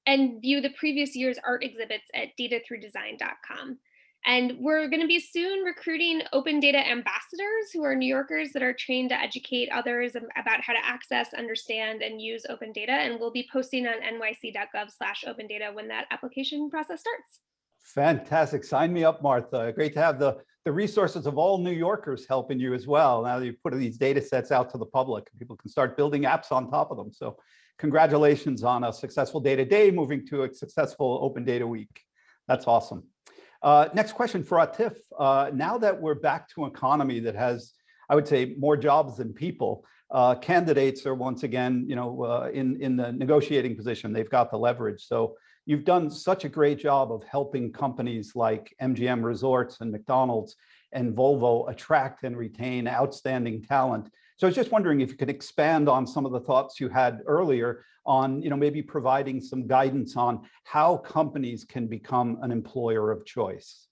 Speaker 8: and view the previous year's art exhibits at datathroughdesign.com. And we're going to be soon recruiting open data ambassadors who are New Yorkers that are trained to educate others about how to access, understand, and use open data. And we'll be posting on nyc.gov/open data when that application process starts.
Speaker 2: Fantastic. Sign me up, Martha. Great to have the resources of all New Yorkers helping you as well. Now that you've put these data sets out to the public, people can start building apps on top of them. So congratulations on a successful data day, moving to a successful open data week. That's awesome. Next question for Atif. Now that we're back to an economy that has, I would say, more jobs than people, candidates are once again, in the negotiating position. They've got the leverage. So you've done such a great job of helping companies like MGM Resorts and McDonald's and Volvo attract and retain outstanding talent. So I was just wondering if you could expand on some of the thoughts you had earlier on, maybe providing some guidance on how companies can become an employer of choice.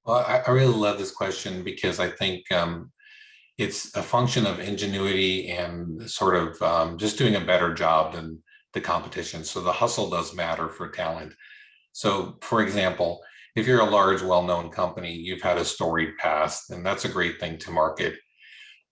Speaker 6: Well, I really love this question because I think it's a function of ingenuity and sort of just doing a better job than the competition. So the hustle does matter for talent. So for example, if you're a large, well-known company, you've had a storied past, and that's a great thing to market.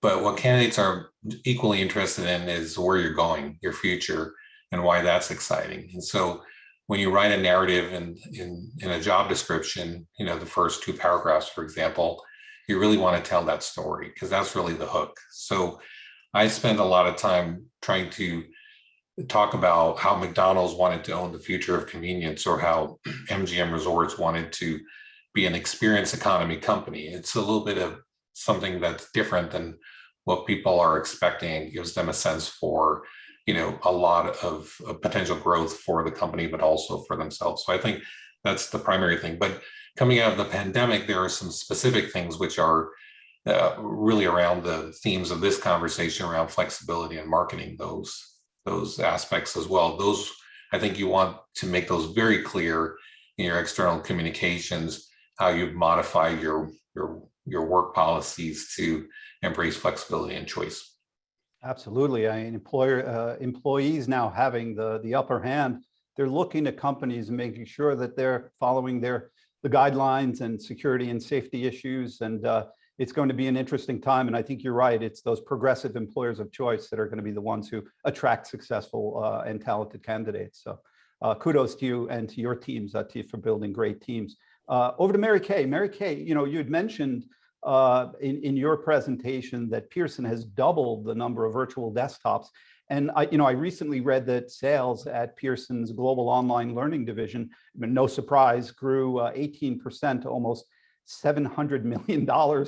Speaker 6: But what candidates are equally interested in is where you're going, your future, and why that's exciting. And so when you write a narrative in a job description, the first 2 paragraphs, for example, you really want to tell that story because that's really the hook. So I spend a lot of time trying to talk about how McDonald's wanted to own the future of convenience, or how MGM Resorts wanted to be an experience economy company. It's a little bit of something that's different than what people are expecting. It gives them a sense for, a lot of potential growth for the company, but also for themselves. So I think that's the primary thing. But coming out of the pandemic, there are some specific things which are really around the themes of this conversation around flexibility and marketing those aspects as well. Those, I think you want to make those very clear in your external communications, how you modify your work policies to embrace flexibility and choice.
Speaker 2: Absolutely. Employees now having the upper hand, they're looking at companies and making sure that they're following the guidelines and security and safety issues. And it's going to be an interesting time. And I think you're right. It's those progressive employers of choice that are going to be the ones who attract successful and talented candidates. So kudos to you and to your teams, Atif, for building great teams. Over to Marykay. Marykay, you had mentioned in your presentation that Pearson has doubled the number of virtual desktops. And I recently read that sales at Pearson's global online learning division, no surprise, grew 18% to almost $700 million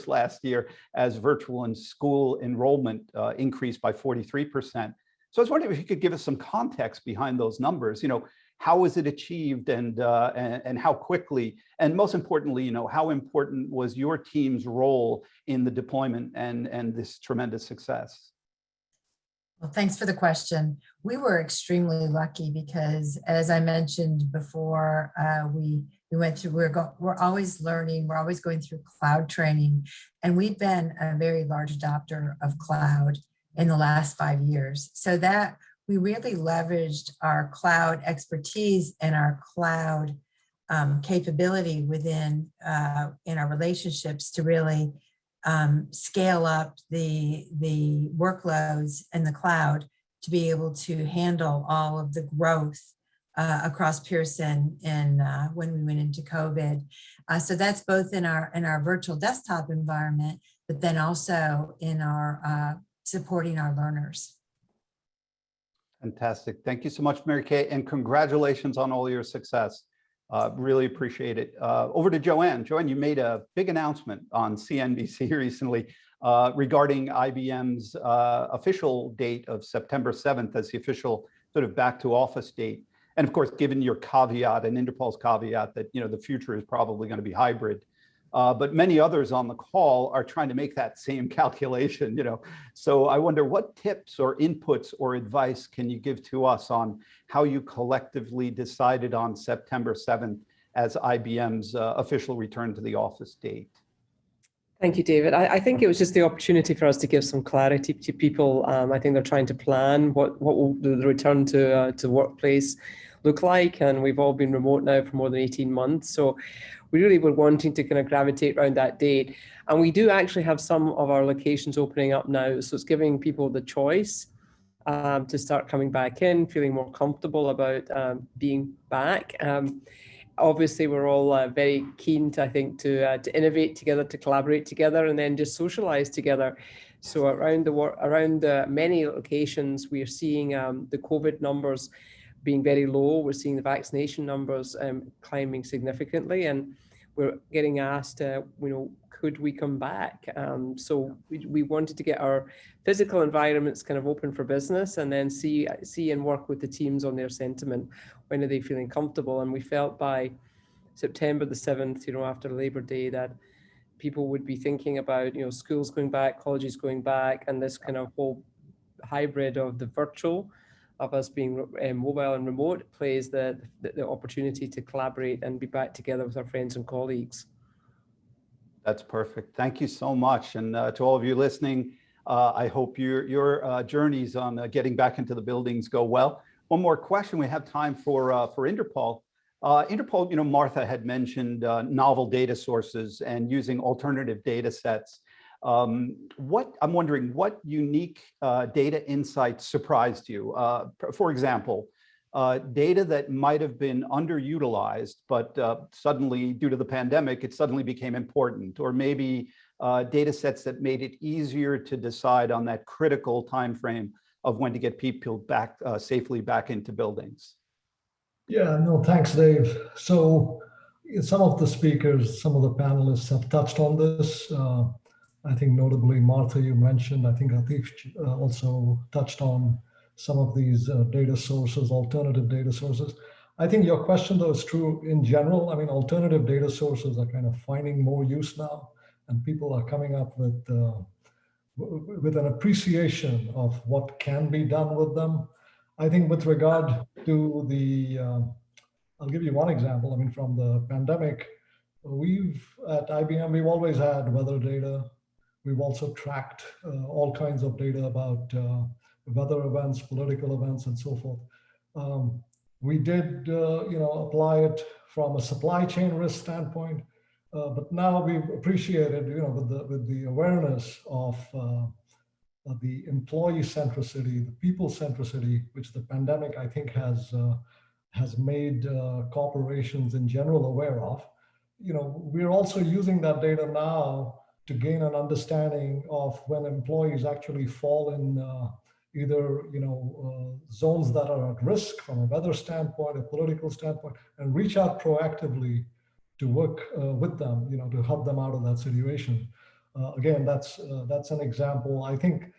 Speaker 2: last year as virtual and school enrollment increased by 43%. So I was wondering if you could give us some context behind those numbers. How was it achieved, and how quickly, and most importantly, how important was your team's role in the deployment and this tremendous success?
Speaker 7: Well, thanks for the question. We were extremely lucky because, as I mentioned before, we went through, we're always learning, we're always going through cloud training, and we've been a very large adopter of cloud in the last 5 years. So that we really leveraged our cloud expertise and our cloud capability within in our relationships to really scale up the workloads in the cloud to be able to handle all of the growth across Pearson and when we went into COVID. So that's both in our virtual desktop environment, but then also in our supporting our learners.
Speaker 2: Fantastic. Thank you so much, Marykay, and congratulations on all your success. Really appreciate it. Over to Joanne. Joanne, you made a big announcement on CNBC recently regarding IBM's official date of September 7th as the official sort of back to office date. And of course, given your caveat and Inderpal's caveat that the future is probably going to be hybrid, but many others on the call are trying to make that same calculation. So I wonder what tips or inputs or advice can you give to us on how you collectively decided on September 7th as IBM's official return to the office date?
Speaker 3: Thank you, David. I think it was just the opportunity for us to give some clarity to people. I think they're trying to plan what will the return to workplace look like, and we've all been remote now for more than 18 months. So we really were wanting to kind of gravitate around that date. And we do actually have some of our locations opening up now. So it's giving people the choice to start coming back in, feeling more comfortable about being back. Obviously, we're all very keen to, I think, to innovate together, to collaborate together, and then just socialize together. So around many locations, we are seeing the COVID numbers being very low. We're seeing the vaccination numbers climbing significantly, and we're getting asked, could we come back? So we wanted to get our physical environments kind of open for business, and then see and work with the teams on their sentiment. When are they feeling comfortable? And we felt by September the 7th, after Labor Day, that people would be thinking about, schools going back, colleges going back, and this kind of whole hybrid of the virtual, of us being mobile and remote, plays the opportunity to collaborate and be back together with our friends and colleagues.
Speaker 2: That's perfect. Thank you so much. And to all of you listening, I hope your journeys on getting back into the buildings go well. One more question we have time for Inderpal. Inderpal, Martha had mentioned novel data sources and using alternative data sets. I'm wondering what unique data insights surprised you? For example, data that might have been underutilized, but suddenly, due to the pandemic, it suddenly became important, or maybe data sets that made it easier to decide on that critical time frame of when to get people back safely back into buildings.
Speaker 4: Yeah, no, thanks, Dave. So some of the speakers, some of the panelists have touched on this. I think notably, Martha, you mentioned, I think Atif also touched on some of these data sources, alternative data sources. I think your question, though, is true in general. I mean, alternative data sources are kind of finding more use now, and people are coming up with an appreciation of what can be done with them. I think with regard to I'll give you one example. I mean, from the pandemic, at IBM, we've always had weather data. We've also tracked all kinds of data about weather events, political events, and so forth. We did, apply it from a supply chain risk standpoint, but now we've appreciated, with the awareness of the employee centricity, the people centricity, which the pandemic, I think, has made corporations in general aware of. We're also using that data now to gain an understanding of when employees actually fall in either zones that are at risk from a weather standpoint, a political standpoint, and reach out proactively to work with them, to help them out of that situation. Again, that's an example. I think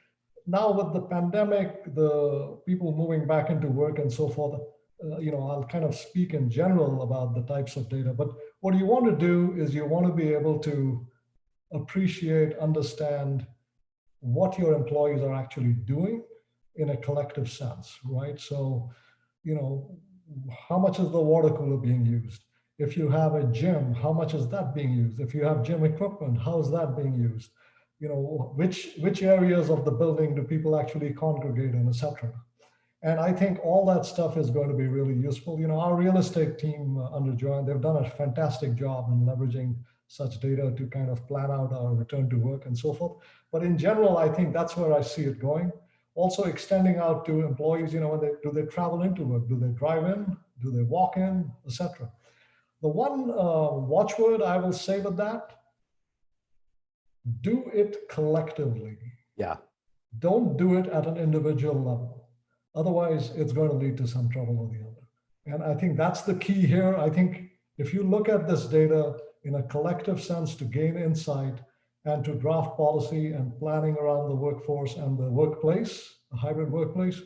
Speaker 4: now with the pandemic, the people moving back into work and so forth, I'll kind of speak in general about the types of data, but what you want to do is you want to be able to appreciate, understand what your employees are actually doing in a collective sense, right? So, how much is the water cooler being used? If you have a gym, how much is that being used? If you have gym equipment, how is that being used? Which areas of the building do people actually congregate in, etc. And I think all that stuff is going to be really useful. You know, our real estate team under Joanne, they've done a fantastic job in leveraging such data to kind of plan out our return to work and so forth. But in general, I think that's where I see it going. Also extending out to employees, you know, do they travel into work? Do they drive in? Do they walk in, etc.? The one watchword I will say with that, do it collectively.
Speaker 2: Yeah.
Speaker 4: Don't do it at an individual level. Otherwise, it's going to lead to some trouble or the other. And I think that's the key here. I think if you look at this data in a collective sense to gain insight and to draft policy and planning around the workforce and the workplace, a hybrid workplace,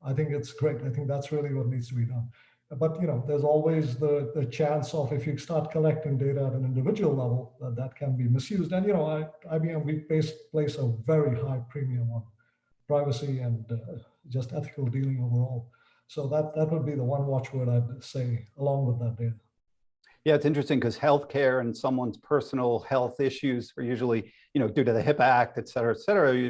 Speaker 4: I think it's great. I think that's really what needs to be done. But you know, there's always the chance of, if you start collecting data at an individual level, that can be misused. And you know, IBM, we place a very high premium on privacy and just ethical dealing overall. So that would be the one watchword I'd say along with that data.
Speaker 2: Yeah, it's interesting because healthcare and someone's personal health issues are usually, you know, due to the HIPAA Act, et cetera,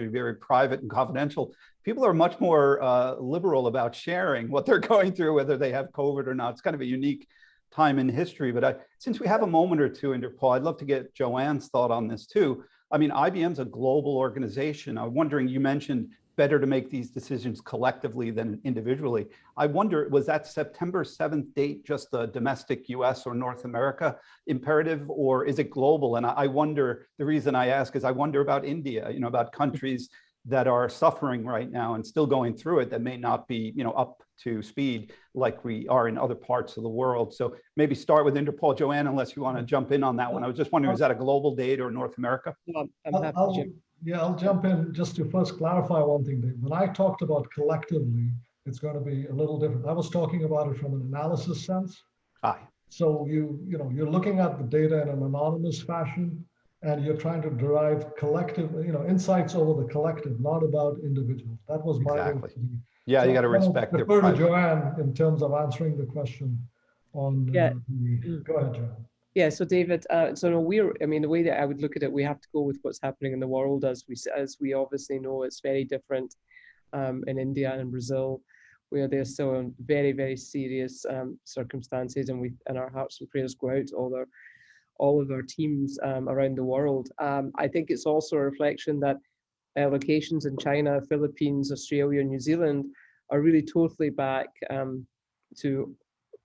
Speaker 2: very private and confidential. People are much more liberal about sharing what they're going through, whether they have COVID or not. It's kind of a unique time in history. But since we have a moment or two, Inderpal, I'd love to get Joanne's thought on this too. I mean, IBM's a global organization. I'm wondering, you mentioned better to make these decisions collectively than individually. I wonder, was that September 7th date just a domestic US or North America imperative, or is it global? And I wonder, the reason I ask is I wonder about India, you know, about countries that are suffering right now and still going through it that may not be, you know, up to speed like we are in other parts of the world. So maybe start with Inderpal. Joanne, unless you want to jump in on that one. I was just wondering, is that a global date or North America?
Speaker 3: I'm happy to jump.
Speaker 4: Yeah, I'll jump in just to first clarify one thing, Dave. When I talked about collectively, it's going to be a little different. I was talking about it from an analysis sense.
Speaker 2: Aye.
Speaker 4: So you're looking at the data in an anonymous fashion, and you're trying to derive collective, you know, insights over the collective, not about individuals. That was my
Speaker 2: Exactly. Yeah, so you got to respect their
Speaker 4: privacy. To Joanne in terms of answering the question on
Speaker 3: Yeah.
Speaker 4: Go ahead, Joanne.
Speaker 3: Yeah, so David, so no, I mean, the way that I would look at it, we have to go with what's happening in the world. As we obviously know, it's very different in India and Brazil, where they're still in very, very serious circumstances, and our hearts and prayers go out to all of our teams around the world. I think it's also a reflection that locations in China, Philippines, Australia, New Zealand are really totally back to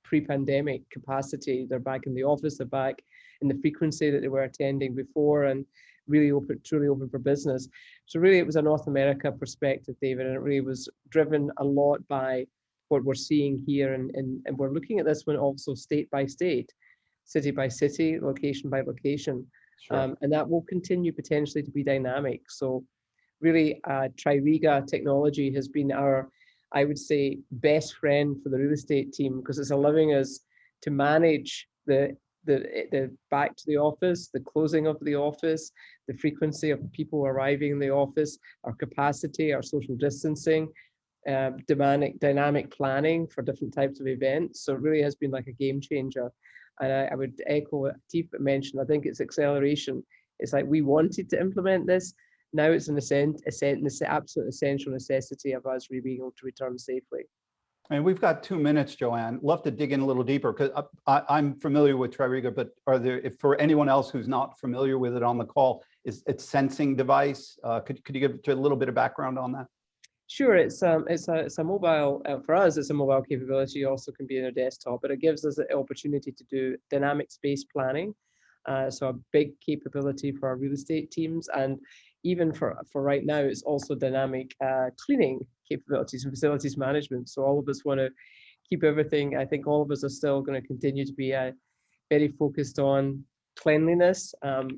Speaker 3: pre-pandemic capacity. They're back in the office, they're back in the frequency that they were attending before, and really truly open for business. So really it was a North America perspective, David, and it really was driven a lot by what we're seeing here. And we're looking at this one also state by state, city by city, location by location.
Speaker 2: Sure.
Speaker 3: And that will continue potentially to be dynamic. So really Tririga technology has been our, I would say, best friend for the real estate team, because it's allowing us to manage the back to the office, the closing of the office, the frequency of people arriving in the office, our capacity, our social distancing, dynamic planning for different types of events. So it really has been like a game changer. And I would echo what Atif mentioned. I think it's acceleration. It's like we wanted to implement this. Now it's an absolute essential necessity of us really being able to return safely.
Speaker 2: And we've got 2 minutes, Joanne. Love to dig in a little deeper, because I'm familiar with Tririga, but if for anyone else who's not familiar with it on the call, is it sensing device? Could you give a little bit of background on that?
Speaker 3: Sure, it's a mobile, for us, it's a mobile capability. It also can be in a desktop, but it gives us the opportunity to do dynamic space planning. So a big capability for our real estate teams, and even for right now, it's also dynamic cleaning capabilities and facilities management. So all of us want to keep everything. I think all of us are still going to continue to be very focused on cleanliness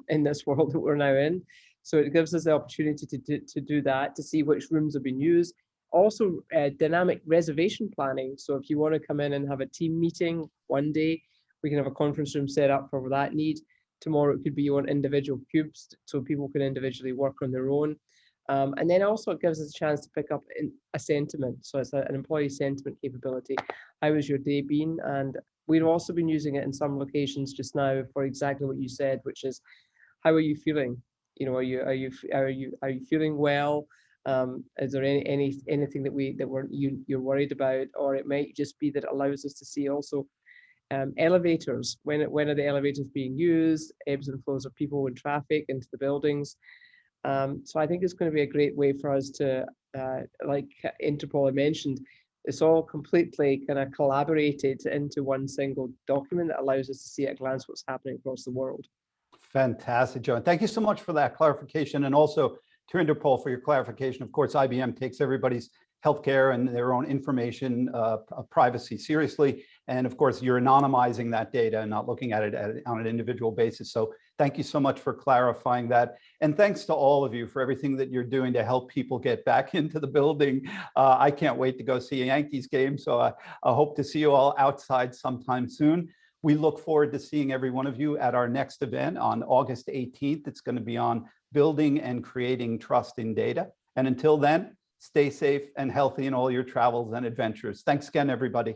Speaker 3: in this world that we're now in. So it gives us the opportunity to do that, to see which rooms have been used. Also dynamic reservation planning. So if you want to come in and have a team meeting one day, we can have a conference room set up for that need. Tomorrow it could be on individual cubes, so people can individually work on their own. And then also it gives us a chance to pick up a sentiment. So it's an employee sentiment capability. How has your day been? And we've also been using it in some locations just now for exactly what you said, which is, how are you feeling? You know, are you feeling well? Is there anything that you're worried about, or it might just be that it allows us to see also elevators, when are the elevators being used, ebbs and flows of people and traffic into the buildings. So I think it's going to be a great way for us to, like Inderpal had mentioned, it's all completely kind of collaborated into one single document that allows us to see at a glance what's happening across the world.
Speaker 2: Fantastic, Joanne. Thank you so much for that clarification, and also to Inderpal for your clarification. Of course, IBM takes everybody's healthcare and their own information privacy seriously. And of course, you're anonymizing that data and not looking at it on an individual basis. So thank you so much for clarifying that. And thanks to all of you for everything that you're doing to help people get back into the building. I can't wait to go see a Yankees game. So I hope to see you all outside sometime soon. We look forward to seeing every one of you at our next event on August 18th. It's going to be on building and creating trust in data. And until then, stay safe and healthy in all your travels and adventures. Thanks again, everybody.